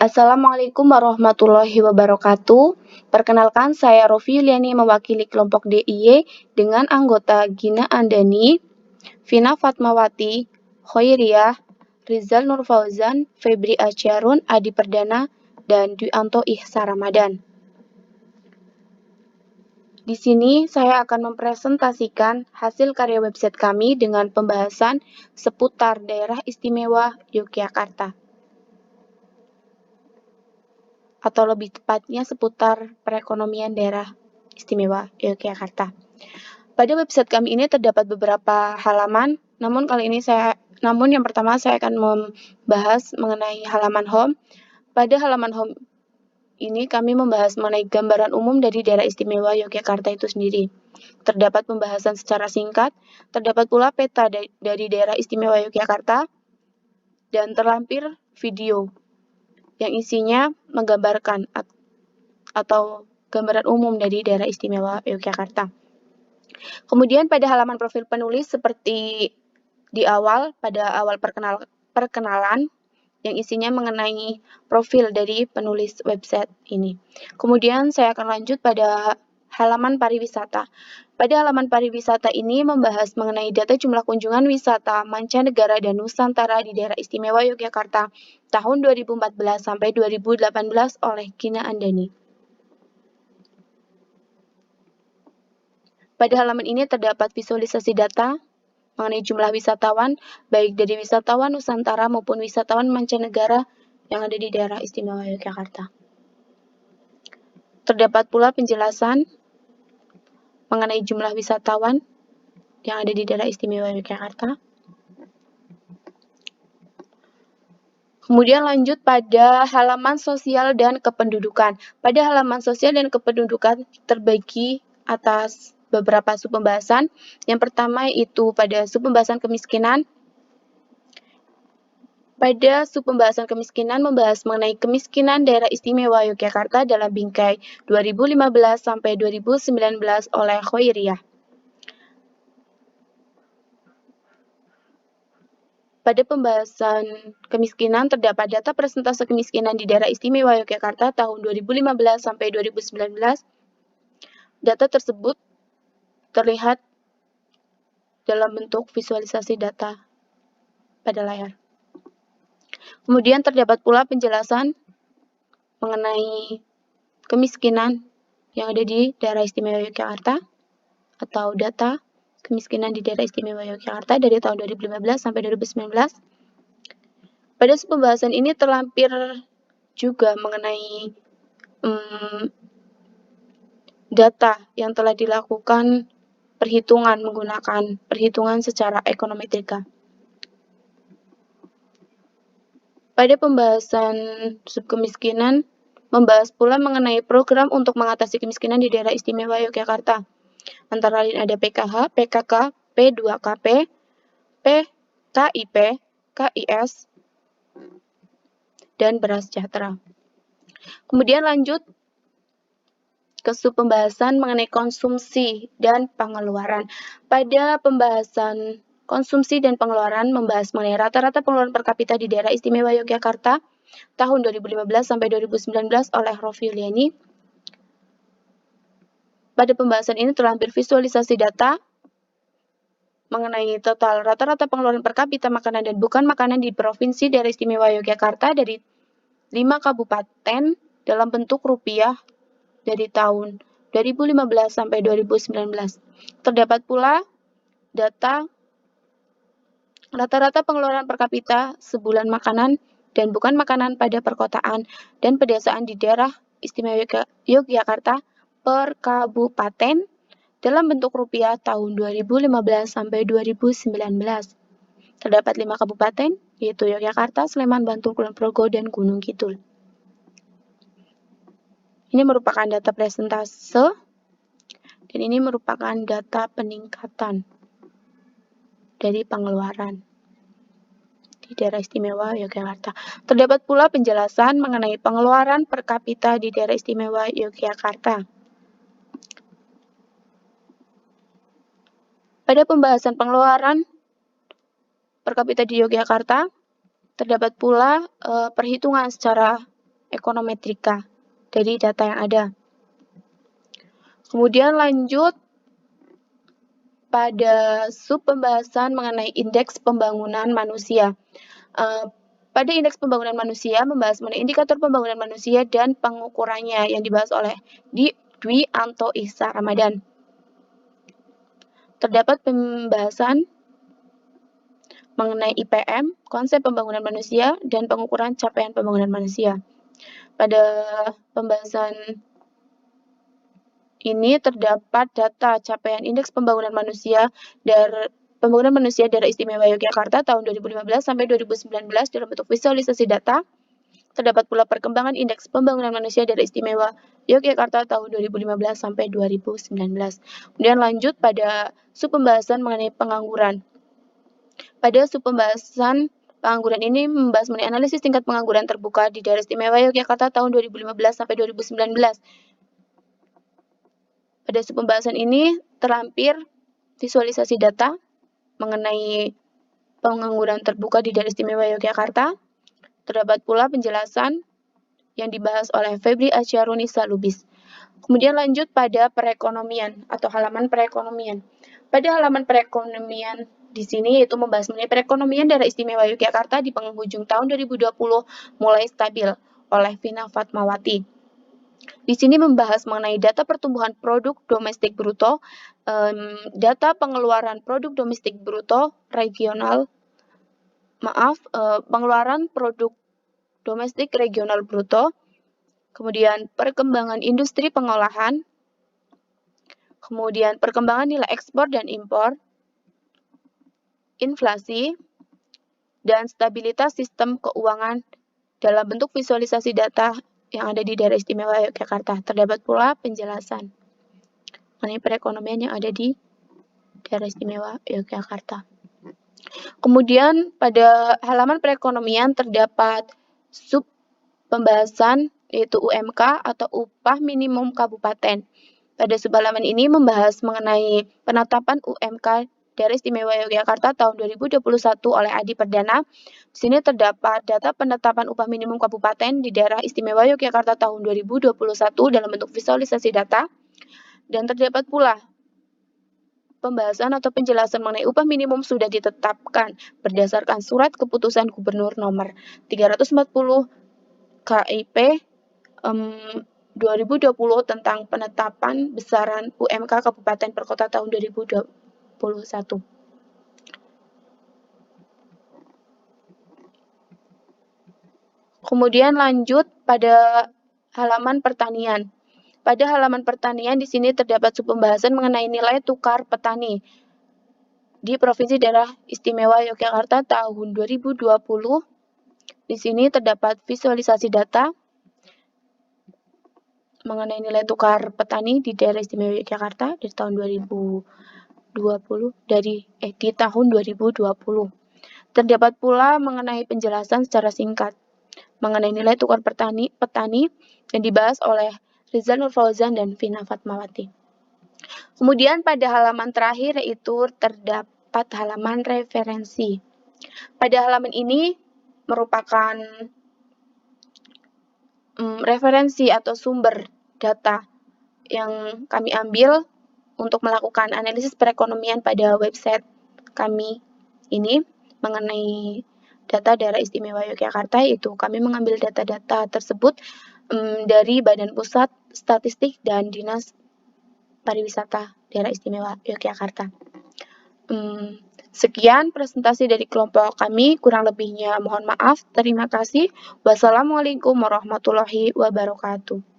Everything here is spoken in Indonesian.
Assalamualaikum warahmatullahi wabarakatuh. Perkenalkan, saya Rofi Yuliani mewakili kelompok DIY dengan anggota Gina Andani, Vina Fatmawati, Khoiriyah, Rizal Nur Fauzan, Febri Asyarun, Adi Perdana, dan Dwi Anto Ihsa Ramadan. Di sini saya akan mempresentasikan hasil karya website kami dengan pembahasan seputar Daerah Istimewa Yogyakarta, atau lebih tepatnya seputar perekonomian Daerah Istimewa Yogyakarta. Pada website kami ini terdapat beberapa halaman, namun yang pertama saya akan membahas mengenai halaman home. Pada halaman home ini kami membahas mengenai gambaran umum dari Daerah Istimewa Yogyakarta itu sendiri. Terdapat pembahasan secara singkat, terdapat pula peta dari Daerah Istimewa Yogyakarta, dan terlampir video yang isinya menggambarkan atau gambaran umum dari Daerah Istimewa Yogyakarta. Kemudian pada halaman profil penulis seperti di awal, pada awal perkenalan yang isinya mengenai profil dari penulis website ini. Kemudian saya akan lanjut pada halaman pariwisata. Pada halaman pariwisata ini membahas mengenai data jumlah kunjungan wisata mancanegara dan Nusantara di Daerah Istimewa Yogyakarta tahun 2014 sampai 2018 oleh Gina Andani. Pada halaman ini terdapat visualisasi data mengenai jumlah wisatawan, baik dari wisatawan Nusantara maupun wisatawan mancanegara yang ada di Daerah Istimewa Yogyakarta. Terdapat pula penjelasan mengenai jumlah wisatawan yang ada di Daerah Istimewa Yogyakarta. Kemudian lanjut pada halaman sosial dan kependudukan. Pada halaman sosial dan kependudukan terbagi atas beberapa subpembahasan. Yang pertama itu pada subpembahasan kemiskinan. Pada subpembahasan kemiskinan membahas mengenai kemiskinan Daerah Istimewa Yogyakarta dalam bingkai 2015 sampai 2019 oleh Khoiriyah. Pada pembahasan kemiskinan terdapat data persentase kemiskinan di Daerah Istimewa Yogyakarta tahun 2015 sampai 2019. Data tersebut terlihat dalam bentuk visualisasi data pada layar. Kemudian terdapat pula penjelasan mengenai kemiskinan yang ada di Daerah Istimewa Yogyakarta atau data kemiskinan di Daerah Istimewa Yogyakarta dari tahun 2015 sampai 2019. Pada pembahasan ini terlampir juga mengenai data yang telah dilakukan perhitungan menggunakan perhitungan secara ekonometrika. Pada pembahasan subkemiskinan, membahas pula mengenai program untuk mengatasi kemiskinan di Daerah Istimewa Yogyakarta. Antara lain ada PKH, PKK, P2KP, PKIP, KIS, dan Beras Sejahtera. Kemudian lanjut ke subpembahasan mengenai konsumsi dan pengeluaran. Pada pembahasan konsumsi dan pengeluaran membahas mengenai rata-rata pengeluaran per kapita di Daerah Istimewa Yogyakarta tahun 2015 sampai 2019 oleh Rofi Yuliani. Pada pembahasan ini terlampir visualisasi data mengenai total rata-rata pengeluaran per kapita makanan dan bukan makanan di Provinsi Daerah Istimewa Yogyakarta dari 5 kabupaten dalam bentuk rupiah dari tahun 2015 sampai 2019. Terdapat pula data rata-rata pengeluaran per kapita sebulan makanan dan bukan makanan pada perkotaan dan pedesaan di Daerah Istimewa Yogyakarta per kabupaten dalam bentuk rupiah tahun 2015 sampai 2019. Terdapat 5 kabupaten, yaitu Yogyakarta, Sleman, Bantul, Kulon Progo, dan Gunung Kidul. Ini merupakan data persentase, dan ini merupakan data peningkatan dari pengeluaran di Daerah Istimewa Yogyakarta. Terdapat pula penjelasan mengenai pengeluaran per kapita di Daerah Istimewa Yogyakarta. Pada pembahasan pengeluaran per kapita di Yogyakarta, terdapat pula perhitungan secara ekonometrika dari data yang ada. Kemudian lanjut pada sub pembahasan mengenai indeks pembangunan manusia. Pada indeks pembangunan manusia membahas mengenai indikator pembangunan manusia dan pengukurannya yang dibahas oleh Dwi Anto Ihsa Ramadan. Terdapat pembahasan mengenai IPM, konsep pembangunan manusia, dan pengukuran capaian pembangunan manusia. Pada pembahasan ini terdapat data capaian indeks pembangunan manusia daerah istimewa Yogyakarta tahun 2015 sampai 2019 dalam bentuk visualisasi data. Terdapat pula perkembangan indeks pembangunan manusia daerah istimewa Yogyakarta tahun 2015 sampai 2019. Kemudian lanjut pada sub pembahasan mengenai pengangguran. Pada sub pembahasan pengangguran ini membahas mengenai analisis tingkat pengangguran terbuka di daerah istimewa Yogyakarta tahun 2015 sampai 2019. Pada sub pembahasan ini terlampir visualisasi data mengenai pengangguran terbuka di daerah istimewa Yogyakarta. Terdapat pula penjelasan yang dibahas oleh Febri Asyarunisa Lubis. Kemudian lanjut pada perekonomian atau halaman perekonomian. Pada halaman perekonomian di sini itu membahas mengenai perekonomian daerah istimewa Yogyakarta di penghujung tahun 2020 mulai stabil oleh Vina Fatmawati. Di sini membahas mengenai data pertumbuhan produk domestik bruto, data pengeluaran produk domestik bruto regional, pengeluaran produk domestik regional bruto, kemudian perkembangan industri pengolahan, kemudian perkembangan nilai ekspor dan impor, inflasi, dan stabilitas sistem keuangan dalam bentuk visualisasi data yang ada di daerah istimewa Yogyakarta. Terdapat pula penjelasan mengenai perekonomian yang ada di daerah istimewa Yogyakarta. Kemudian pada halaman perekonomian terdapat sub pembahasan yaitu UMK atau upah minimum kabupaten. Pada sub halaman ini membahas mengenai penetapan UMK daerah istimewa Yogyakarta tahun 2021 oleh Adi Perdana. Di sini terdapat data penetapan upah minimum kabupaten di daerah istimewa Yogyakarta tahun 2021 dalam bentuk visualisasi data. Dan terdapat pula pembahasan atau penjelasan mengenai upah minimum sudah ditetapkan berdasarkan surat keputusan Gubernur nomor 340 KIP 2020 tentang penetapan besaran UMK Kabupaten per Kota tahun 2021. Kemudian lanjut pada halaman pertanian. Pada halaman pertanian di sini terdapat sub pembahasan mengenai nilai tukar petani di Provinsi Daerah Istimewa Yogyakarta tahun 2020. Di sini terdapat visualisasi data mengenai nilai tukar petani di daerah istimewa Yogyakarta di tahun 2020 di tahun 2020. Terdapat pula mengenai penjelasan secara singkat mengenai nilai tukar petani yang dibahas oleh Rizal Nur Fauzan dan Vina Fatmawati. Kemudian pada halaman terakhir yaitu terdapat halaman referensi. Pada halaman ini merupakan referensi atau sumber data yang kami ambil untuk melakukan analisis perekonomian pada website kami ini mengenai data daerah istimewa Yogyakarta, yaitu kami mengambil data-data tersebut dari Badan Pusat Statistik dan Dinas Pariwisata Daerah Istimewa Yogyakarta. Sekian presentasi dari kelompok kami, kurang lebihnya mohon maaf. Terima kasih. Wassalamualaikum warahmatullahi wabarakatuh.